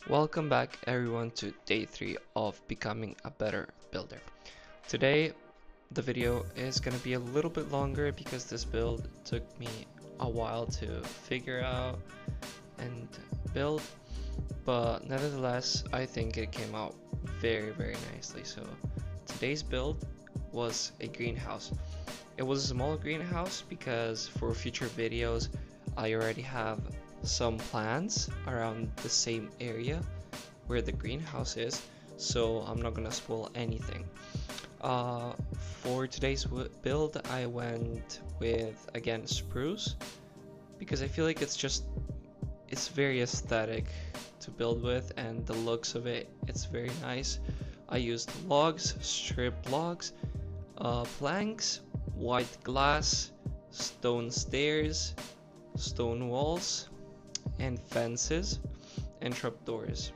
Welcome back everyone to day 3 of becoming a better builder. Today the video is going to be a little bit longer because this build took me a while to figure out and build, but nevertheless I think it came out very nicely. So today's build was a greenhouse. It was a small greenhouse because for future videos I already have some plants around the same area where the greenhouse is, so I'm not gonna spoil anything. For today's build I went with, again, spruce because I feel like it's very aesthetic to build with, and the looks of it's very nice. I used logs, strip logs, planks, white glass, stone stairs, stone walls, and fences and trapdoors.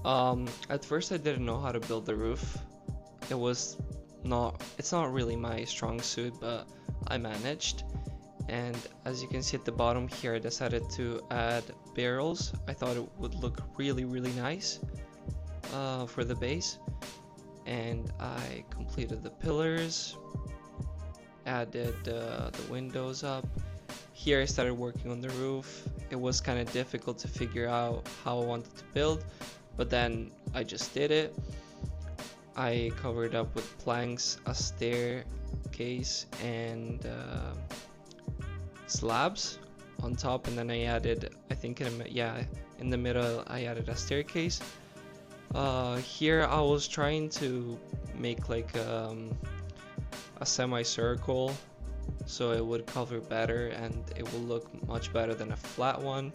At first I didn't know how to build the roof. It's not really my strong suit, but I managed. And as you can see at the bottom here, I decided to add barrels. I thought it would look really nice for the base. And I completed the pillars, added the windows up. Here I started working on the roof. It was kind of difficult to figure out how I wanted to build, but then I just did it. I covered up with planks, a staircase, and slabs on top, and then I added, I think in the middle I added a staircase. Here I was trying to make like a semicircle so it would cover better and it will look much better than a flat one.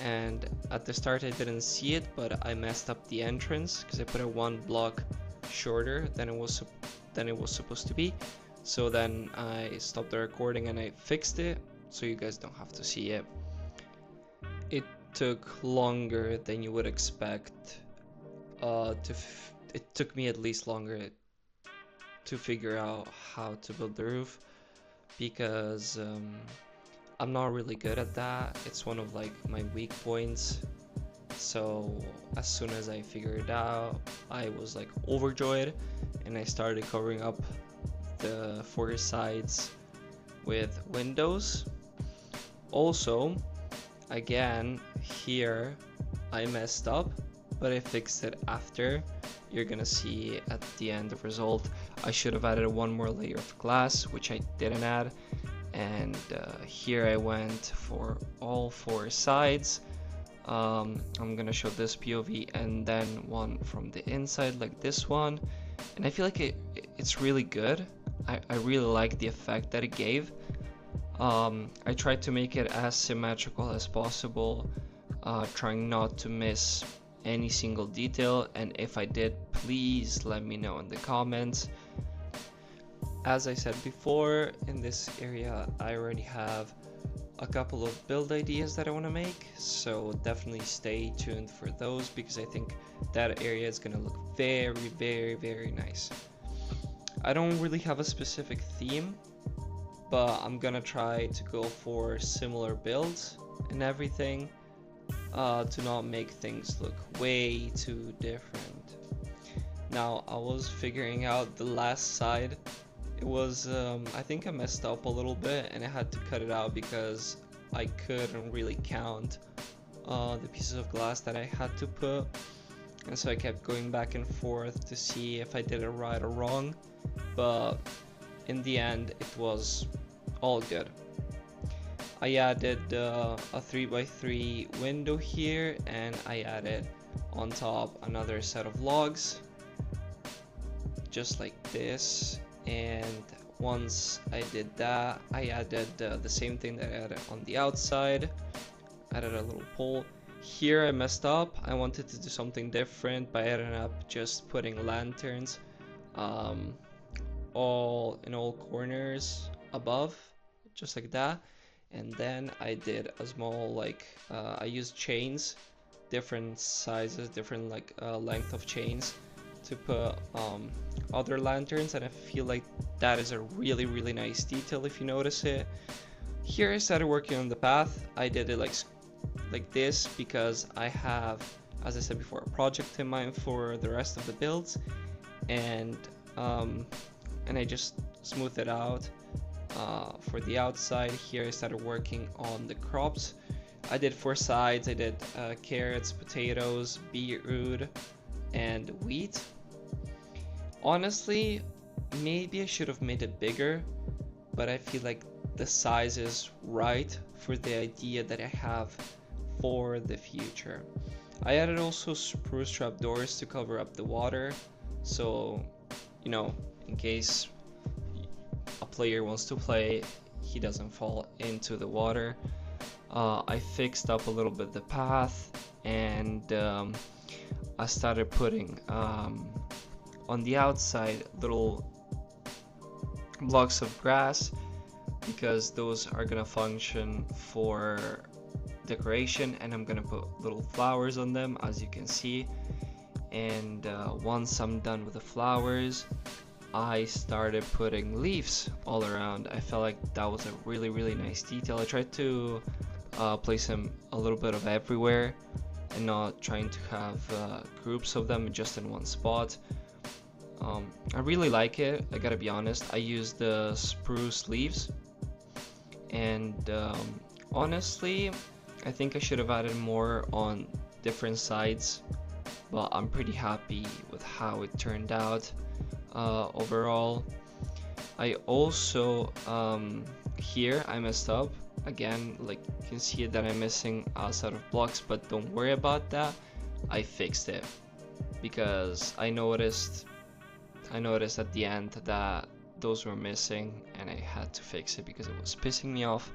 And at the start I didn't see it, but I messed up the entrance because I put it one block shorter than it was supposed to be. So then I stopped the recording and I fixed it so you guys don't have to see it. It took longer than you would expect. It took me at least longer to figure out how to build the roof because I'm not really good at that. It's one of like my weak points. So as soon as I figured it out, I was like overjoyed and I started covering up the 4 sides with windows. Also, again, here I messed up, but I fixed it after. You're gonna see at the end the result. I should have added one more layer of glass, which I didn't add. And here I went for all 4 sides. I'm gonna show this POV and then one from the inside like this one, and I feel like it's really good. I really like the effect that it gave. I tried to make it as symmetrical as possible, trying not to miss any single detail, and if I did, please let me know in the comments. As I said before, in this area I already have a couple of build ideas that I want to make, so definitely stay tuned for those because I think that area is going to look very nice. I don't really have a specific theme, but I'm gonna try to go for similar builds and everything, to not make things look way too different. Now I was figuring out the last side. It was I think I messed up a little bit and I had to cut it out because I couldn't really count the pieces of glass that I had to put, and so I kept going back and forth to see if I did it right or wrong, but in the end it was all good. I added a 3x3 window here, and I added on top another set of logs just like this. And once I did that, I added the same thing that I added on the outside. Added a little pole. Here I messed up. I wanted to do something different, but I ended up just putting lanterns all in all corners above, just like that. And then I did a small I used chains, different sizes, different length of chains to put other lanterns, and I feel like that is a really nice detail if you notice it. Here I started working on the path. I did it like like this because I have, as I said before, a project in mind for the rest of the builds, and I just smooth it out. For the outside here, I started working on the crops. I did 4 sides. I did carrots, potatoes, beetroot, and wheat. Honestly, maybe I should have made it bigger, but I feel like the size is right for the idea that I have for the future. I added also spruce trapdoors to cover up the water, so, you know, in case a player wants to play, he doesn't fall into the water. I fixed up a little bit the path, and I started putting on the outside little blocks of grass, because those are gonna function for decoration, and I'm gonna put little flowers on them, as you can see. And once I'm done with the flowers, I started putting leaves all around. I felt like that was a really nice detail. I tried to place them a little bit of everywhere and not trying to have groups of them just in one spot. I really like it, I gotta be honest. I used the spruce leaves, and honestly, I think I should have added more on different sides, but I'm pretty happy with how it turned out overall. I also here I messed up again. Like, you can see that I'm missing a set of blocks, but don't worry about that. I fixed it because I noticed at the end that those were missing, and I had to fix it because it was pissing me off.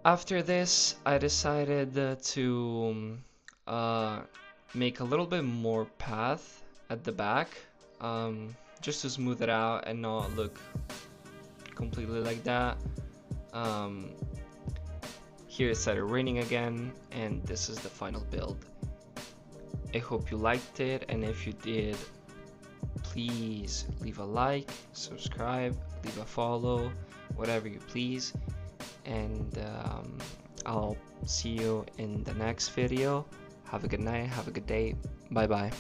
After this, I decided to make a little bit more path at the back, just to smooth it out and not look completely like that. Here it started raining again, and this is the final build. I hope you liked it, and if you did, please leave a like, subscribe, leave a follow, whatever you please, and I'll see you in the next video. Have a good night, have a good day, bye bye.